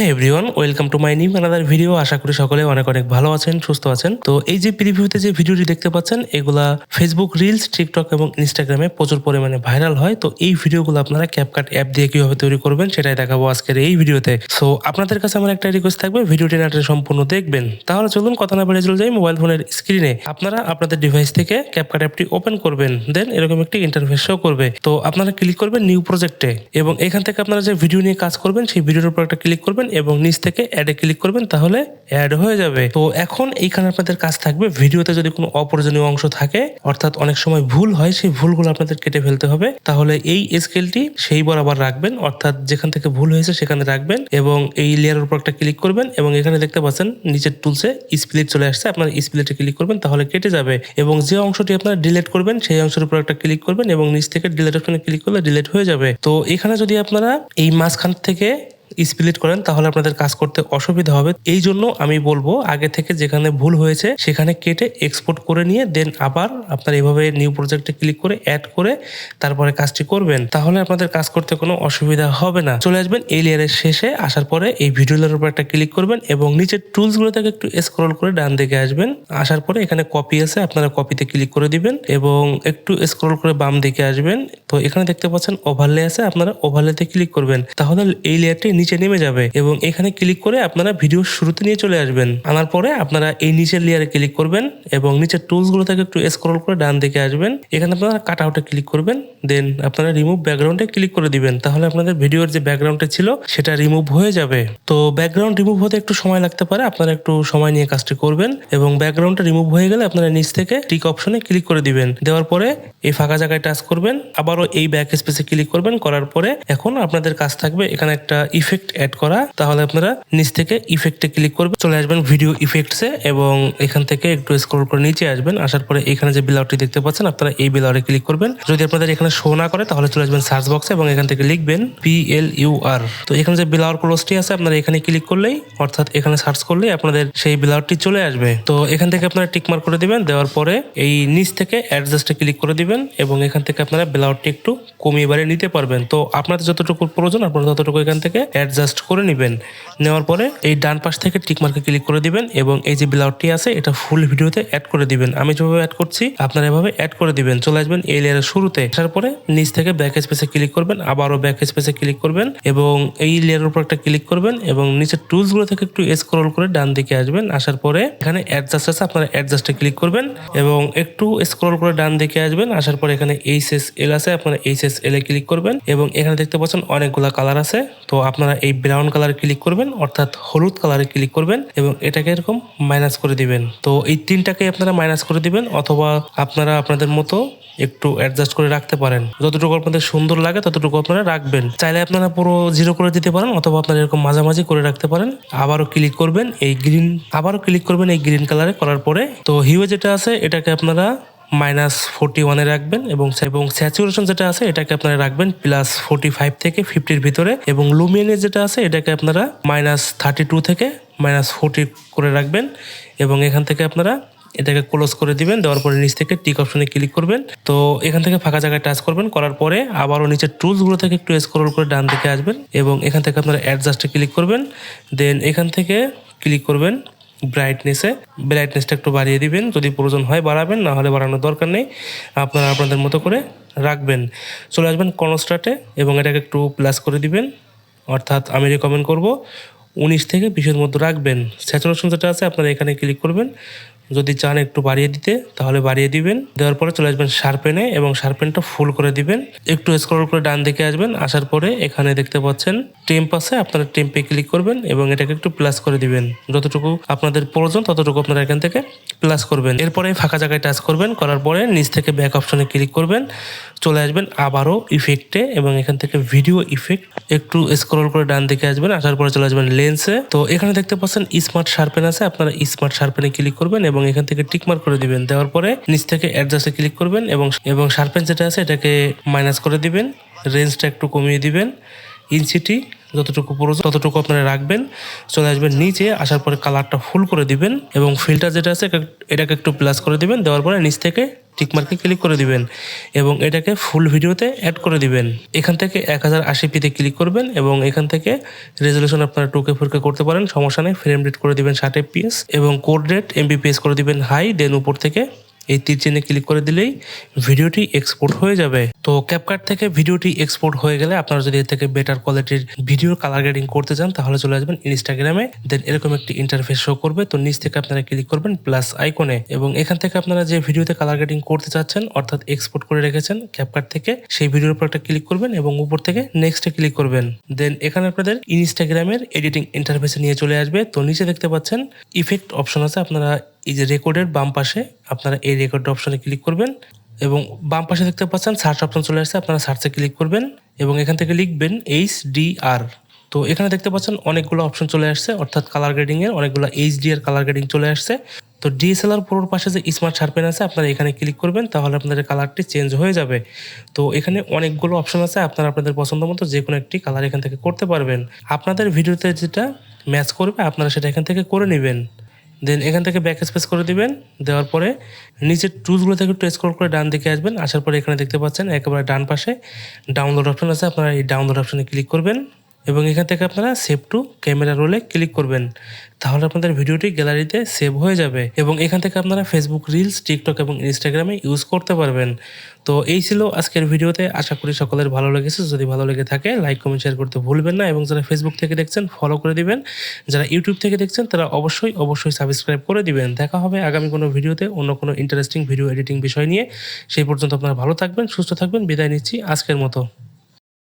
Hey everyone, welcome to my new another video. আশা করি সকলে অনেক অনেক ভালো আছেন, সুস্থ আছেন। তো এই যে প্রিভিউতে যে ভিডিওটি দেখতে পাচ্ছেন, এগুলা ফেসবুক রিলস, টিকটক এবং ইনস্টাগ্রামে প্রচুর পরিমাণে ভাইরাল হয়। তো এই ভিডিওগুলো আপনারা ক্যাপকাট অ্যাপ দিয়ে কিভাবে তৈরি করবেন সেটাই দেখাবো আজকের এই ভিডিওতে। সো আপনাদের কাছে আমার একটা রিকোয়েস্ট থাকবে, ভিডিওটি নাটে সম্পূর্ণ দেখবেন। তাহলে চলুন কথা না বেড়ে চলে যাই মোবাইল ফোনের স্ক্রিনে। আপনারা আপনাদের ডিভাইস থেকে ক্যাপকাট অ্যাপটি ওপেন করবেন, দেন এরকম একটি ইন্টারফেস শো করবে। তো আপনারা ক্লিক করবেন নিউ প্রজেক্টে এবং এখান থেকে আপনারা যে ভিডিও নিয়ে কাজ করবেন সেই ভিডিওর উপর একটা ক্লিক করবেন এবং নিচ থেকে অ্যাডে ক্লিক করবেন, তাহলে অ্যাড হয়ে যাবে। তো এখন এইখানে আপনাদের কাজ থাকবে, ভিডিওতে যদি কোনো অপ্রয়োজনীয় অংশ থাকে, অর্থাৎ অনেক সময় ভুল হয়, সেই ভুলগুলো আপনাদের কেটে ফেলতে হবে। তাহলে এই স্কেলটি সেই বরাবর রাখবেন, অর্থাৎ যেখান থেকে ভুল হয়েছে সেখানে রাখবেন এবং এই লেয়ারের উপর একটা ক্লিক করবেন এবং এখানে দেখতে পাচ্ছেন নিচের টুলসে স্প্লিট চলে আসছে, আপনার স্প্লিটে ক্লিক করবেন, তাহলে কেটে যাবে। এবং যে অংশটি আপনারা ডিলিট করবেন সেই অংশের উপর একটা ক্লিক করবেন এবং নিচ থেকে ডিলিট অপশনে ক্লিক করলে ডিলিট হয়ে যাবে। তো এখানে যদি আপনারা এই মাঝখান থেকে স্প্লিট করেন তাহলে আপনাদের কাজ করতে অসুবিধা হবে। এই জন্য আমি বলবো আগে থেকে যেখানে ভুল হয়েছে সেখানে কেটে এক্সপোর্ট করে নিয়ে দেন আবার আপনার এইভাবে নিউ প্রজেক্টে ক্লিক করে অ্যাড করে তারপরে কাজটি করবেন, তাহলে আপনাদের কাজ করতে কোনো অসুবিধা হবে না। চলে আসবেন এই লেয়ারের শেষে, আসার পরে এই ভিডিও লেয়ারের উপর একটা ক্লিক করবেন এবং নিচের টুলসগুলো থেকে একটু স্ক্রল করে ডান দিকে আসবেন। আসার পরে এখানে কপি আছে, আপনারা কপিতে ক্লিক করে দিবেন এবং একটু স্ক্রল করে বাম দিকে আসবেন। তো এখানে দেখতে পাচ্ছেন ওভারলে আছে, আপনারা ওভারলেতে ক্লিক করবেন, তাহলে এই লেয়ারটি নিচে নেমে যাবে এবং এখানে ক্লিক করে আপনারা ভিডিও শুরুতে নিয়ে চলে আসবেন। আনার পরে আপনারা এই নিচের লেয়ারে ক্লিক করবেন এবং নিচের টুলসগুলো থেকে একটু স্ক্রল করে ডান দিকে আসবেন। এখানে আপনারা কাট আউটে ক্লিক করবেন, দেন আপনারা রিমুভ ব্যাকগ্রাউন্ডে ক্লিক করে দিবেন, তাহলে আপনাদের ভিডিওর যে ব্যাকগ্রাউন্ডটা ছিল সেটা রিমুভ হয়ে যাবে। তো ব্যাকগ্রাউন্ড রিমুভ হতে একটু সময় লাগতে পারে, আপনারা একটু সময় নিয়ে কাজটি করবেন এবং ব্যাকগ্রাউন্ডটা রিমুভ হয়ে গেলে আপনারা নিচ থেকে টিক অপশনে ক্লিক করে দিবেন। দেওয়ার পরে এই ফাঁকা জায়গায় টাচ করবেন, আবারও এই ব্যাক স্পেসে ক্লিক করবেন। করার পরে এখন আপনাদের কাজ থাকবে এখানে একটা ইফেক্ট অ্যাড করা, তাহলে আপনারা নিচ থেকে ইফেক্টে ক্লিক করবেন, চলে আসবেন ভিডিও ইফেক্টসে এবং এখান থেকে একটু স্ক্রল করে নিচে আসবেন। আসার পরে এখানে যে বিলাউটটি দেখতে পাচ্ছেন আপনারা এই বিলাউটে ক্লিক করবেন। যদি আপনাদের এখানে শো না করে তাহলে চলে আসবেন সার্চ বক্সে এবং এখান থেকে লিখবেন PLUR। তো এখানে যে বিলাউর ক্লোজটি আছে আপনারা এখানে ক্লিক করলেই, অর্থাৎ এখানে সার্চ করলেই আপনাদের সেই বিলাউটটি চলে আসবে। তো এখান থেকে আপনারা টিকমার্ক করে দিবেন, দেওয়ার পরে এই নিচ থেকে অ্যাডজাস্টে ক্লিক করে দিবেন এবং এখান থেকে আপনারা বিলাউটটি একটু কমিয়ে বাড়িয়ে নিতে পারবেন। তো আপনাদের যতটুকু প্রয়োজন আপনারা ততটুকু এখান থেকে অ্যাডজাস্ট করে নেবেন। নেওয়ার পরে এই ডান পাশ থেকে টিকমার্কে ক্লিক করে দিবেন এবং এই যে বিলাউটটি আছে এটা ফুল ভিডিওতে অ্যাড করে দিবেন। আমি যেভাবে অ্যাড করছি আপনারা এভাবে অ্যাড করে দিবেন। চলে আসবেন এই লেয়ারের শুরুতে, আসার পরে নিচ থেকে ব্যাক স্পেসে ক্লিক করবেন, আবারও ব্যাক স্পেসে ক্লিক করবেন এবং এই লেয়ারের উপর একটা ক্লিক করবেন এবং নিচের টুলসগুলো থেকে একটু স্ক্রল করে ডান দিকে আসবেন। আসার পরে এখানে অ্যাডজাস্ট আছে, আপনারা অ্যাডজাস্টে ক্লিক করবেন এবং একটু স্ক্রল করে ডান দিকে আসবেন। আসার পরে এখানে HSL আছে, আপনারা HSL এ ক্লিক করবেন এবং এখানে দেখতে পাচ্ছেন অনেকগুলা কালার আছে। তো আপনারা এই ব্রাউন কালারে ক্লিক করবেন, অর্থাৎ হলুদ কালারে ক্লিক করবেন এবং এটাকে এরকম মাইনাস করে দিবেন। তো এই তিনটাকে আপনারা মাইনাস করে দিবেন, অথবা আপনারা আপনাদের মতো একটু অ্যাডজাস্ট করে রাখতে পারেন। যতটুকু আপনাদের সুন্দর লাগে ততটুকু আপনারা রাখবেন। চাইলে আপনারা পুরো জিরো করে দিতে পারেন অথবা আপনারা এরকম মাঝামাঝি করে রাখতে পারেন। আবারও ক্লিক করবেন এই গ্রিন কালারে, করার পরে তো হিউয়ে যেটা আছে এটাকে আপনারা -41 রাখবেন এবং স্যাচুরেশন যেটা আছে এটাকে আপনারা রাখবেন +45 থেকে 50-র ভিতরে এবং লুমিনেস যেটা আছে এটাকে আপনারা -32 থেকে -40 করে রাখবেন এবং এখান থেকে আপনারা এটাকে ক্লোজ করে দিবেন। দেওয়ার পরে নিচ থেকে টিক অপশনে ক্লিক করবেন। তো এখান থেকে ফাঁকা জায়গায় টাচ করবেন, করার পরে আবারও নিচের টুলসগুলো থেকে একটু স্ক্রল করে ডান দিকে আসবেন এবং এখান থেকে আপনারা অ্যাডজাস্টে ক্লিক করবেন। দেন এখান থেকে ক্লিক করবেন ব্রাইটনেসটা একটু বাড়িয়ে দিবেন, যদি প্রয়োজন হয় বাড়াবেন, না হলে বাড়ানোর দরকার নেই, আপনারা আপনাদের মতো করে রাখবেন। চলে আসবেন কনস্ট্রাক্টে এবং এটাকে একটু প্লাস করে দিবেন, অর্থাৎ আমি রেকমেন্ড করব 19 থেকে 20-এর মধ্যে রাখবেন। স্যাচুরেশন যেটা আছে আপনারা এখানে ক্লিক করবেন, যদি চান একটু বাড়িয়ে দিতে তাহলে বাড়িয়ে দিবেন। দেওয়ার পরে চলে আসবেন শার্পেনে এবং শার্পেনটা ফুল করে দিবেন। একটু স্ক্রল করে ডান দিকে আসবেন, আসার পরে এখানে দেখতে পাচ্ছেন টেম্প আছে, আপনারা টেম্পে ক্লিক করবেন এবং এটাকে একটু প্লাস করে দিবেন। যতটুকু আপনাদের প্রয়োজন ততটুকু আপনারা এখান থেকে প্লাস করবেন। এরপরে ফাঁকা জায়গায় টাচ করবেন, করার পরে নিচ থেকে ব্যাক অপশনে ক্লিক করবেন, চলে আসবেন আবারও ইফেক্টে এবং এখান থেকে ভিডিও ইফেক্ট একটু স্ক্রল করে ডান দিকে আসবেন। আসার পরে চলে আসবেন লেন্সে। তো এখানে দেখতে পাচ্ছেন স্মার্ট শার্পেন আছে, আপনারা স্মার্ট শার্পেনে ক্লিক করবেন এবং এখান থেকে টিকমার্ক করে দিবেন। দেওয়ার পরে নিচ থেকে অ্যাডজাস্টে ক্লিক করবেন এবং শার্পেন যেটা আছে এটাকে মাইনাস করে দিবেন, রেঞ্জটা একটু কমিয়ে দিবেন, ইনসিটি যতটুকু প্রয়োজন ততটুকু আপনারা রাখবেন। চলে আসবেন নিচে, আসার পরে কালারটা ফুল করে দিবেন এবং ফিল্টার যেটা আছে এটাকে একটু প্লাস করে দিবেন। দেওয়ার পরে নিচ থেকে টিকমার্কে ক্লিক করে দিবেন এবং এটাকে ফুল ভিডিওতে অ্যাড করে দিবেন। এখান থেকে 1080p-তে ক্লিক করবেন এবং এখান থেকে রেজলিউশন আপনারা 2K 4K করতে পারেন, সমস্যা নেই। ফ্রেম রেট করে দিবেন 60 fps এবং কোড রেট mbps করে দিবেন হাই। দেন উপর থেকে এই তীর চিহ্নে ক্লিক করে দিলেই ভিডিওটি এক্সপোর্ট হয়ে যাবে। তো ক্যাপকাট থেকে ভিডিওটি এক্সপোর্ট হয়ে গেলে আপনারা যদি এর থেকে বেটার কোয়ালিটির ভিডিও কালার গ্রেডিং করতে চান তাহলে চলে আসবেন ইনস্টাগ্রামে। দেন এরকম একটি ইন্টারফেস শো করবে, তো নিচ থেকে আপনারা ক্লিক করবেন প্লাস আইকনে এবং এখান থেকে আপনারা যে ভিডিওতে কালার গ্রেডিং করতে চাচ্ছেন অর্থাৎ এক্সপোর্ট করে রেখেছেন ক্যাপকাট থেকে, সেই ভিডিওর উপর একটা ক্লিক করবেন এবং উপর থেকে নেক্সটে ক্লিক করবেন। দেন এখানে আপনাদের ইনস্টাগ্রামের এডিটিং ইন্টারফেসে নিয়ে চলে আসবে। তো নিচে দেখতে পাচ্ছেন ইফেক্ট অপশন আছে, আপনারা এই যে রেকর্ডের বাম পাশে আপনারা এই রেকর্ড অপশনে ক্লিক করবেন এবং বাম পাশে দেখতে পাচ্ছেন সার্চ অপশন চলে আসছে, আপনারা সার্চে ক্লিক করবেন এবং এখান থেকে লিখবেন HDR। তো এখানে দেখতে পাচ্ছেন অনেকগুলো অপশন চলে আসছে, অর্থাৎ কালার গ্রেডিং এর অনেকগুলো HDR কালার গ্রেডিং চলে আসছে। তো DSLR প্রোর পাশে যে স্মার্ট শার্পেন আছে আপনারা এখানে ক্লিক করবেন, তাহলে আপনাদের কালারটি চেঞ্জ হয়ে যাবে। তো এখানে অনেকগুলো অপশন আছে, আপনারা আপনাদের পছন্দ মতো যে কোনো একটি কালার এখান থেকে করতে পারবেন। আপনাদের ভিডিওতে যেটা ম্যাচ করবে আপনারা সেটা এখান থেকে করে নেবেন। দেন এখান থেকে ব্যাক স্পেস করে দিবেন, দেওয়ার পরে নিচের টুলসগুলো থেকে একটু স্ক্রল করে ডান দিকে আসবেন। আসার পরে এখানে দেখতে পাচ্ছেন একেবারে ডান পাশে ডাউনলোড অপশন আছে, আপনারা এই ডাউনলোড অপশনে ক্লিক করবেন এবং এখান থেকে আপনারা সেভ টু ক্যামেরা রোলে ক্লিক করবেন, তাহলে আপনাদের ভিডিওটি গ্যালারিতে সেভ হয়ে যাবে এবং এখান থেকে আপনারা ফেসবুক রিলস, টিকটক এবং ইনস্টাগ্রামে ইউজ করতে পারবেন। তো এই ছিল আজকের ভিডিওতে, আশা করি সকলের ভালো লেগেছে। যদি ভালো লেগে থাকে লাইক কমেন্ট শেয়ার করতে ভুলবেন না এবং যারা ফেসবুক থেকে দেখছেন ফলো করে দিবেন, যারা ইউটিউব থেকে দেখছেন তারা অবশ্যই সাবস্ক্রাইব করে দিবেন। দেখা হবে আগামী কোনো ভিডিওতে অন্য কোনো ইন্টারেস্টিং ভিডিও এডিটিং বিষয় নিয়ে। সেই পর্যন্ত আপনারা ভালো থাকবেন, সুস্থ থাকবেন, বিদায় নিচ্ছি আজকের মতো।